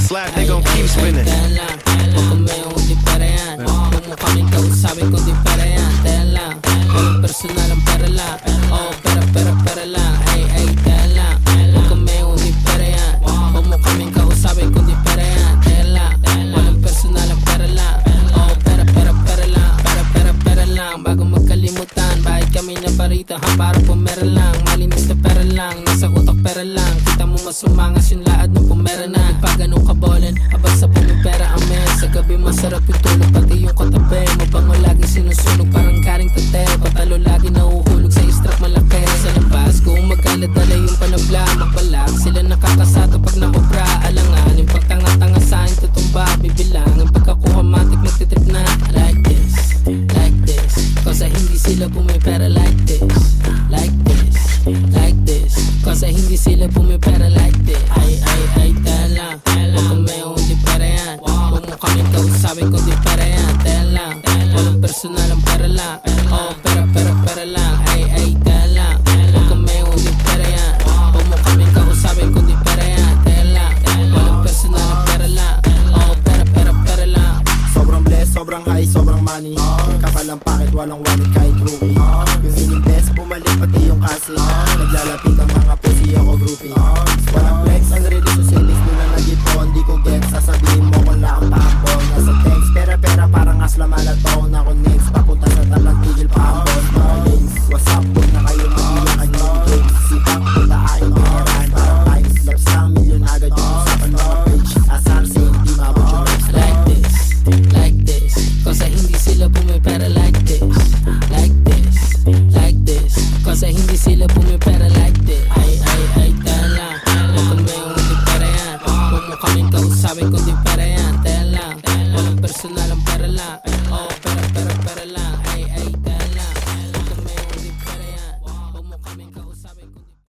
slap, they gon' keep spinning. Huwag kumayong hindi pera yan. Huwag mo kaming kausapin kung di pera yan. Taya lang, walang personal ang pera lang. Oh, pera lang. Ay, taya lang. Huwag kumayong hindi pera yan. Huwag mo kaming kausapin kung di pera yan. Taya lang, walang personal ang pera lang. Oh, pera lang. Pera lang. Bago magkalimutan, bahit kami na baritahan para pumera lang. Malinis na pera lang, nasa utak pera lang. Kita mo masumangas yung laad ng pumera na. Pag ganun kabolen, abad sa pumipera amen. Sa gabi masarap yung tulog, pati yung katabi. Mabango lagi sinusunog parang karing tate. Patalo lagi nahuhulog sa istrap malaki. Sa labas kung magkaladala yung panabla, magbalak sila nakakasata pag nakobra. Alangan yung pagtanga-tanga sa akin tutumba. Bibilang ang pagkakuha matik nagtitrip na. Like this, like this. Kasi hindi sila pumipera like this. Like this, like this. Kasi hindi sila pumipera like this. Ay, tala lang. Huwag kumayong hindi pera yan. Huwag mo kaming kausapin kung di pera yan. Tala lang, walang personal ang pera lang. Oh, pera lang. Ay, tala lang. Huwag kumayong hindi pera yan. Huwag mo kaming kausapin kung di pera yan. Tala lang, walang personal ang pera lang. Oh, pera lang. Sobrang blessed, sobrang high, sobrang money. Kapal ang packet, walang wallet kahit rookie. Yung ining-best, bumalik pati yung kasi. Naglalapit ang mga pussy, ako groupie. Walang flex, ang ready sa savings, di na nag-ipon. Di ko get, sasabihin mo kung laang paambon. Nasa text, pera parang asla malat.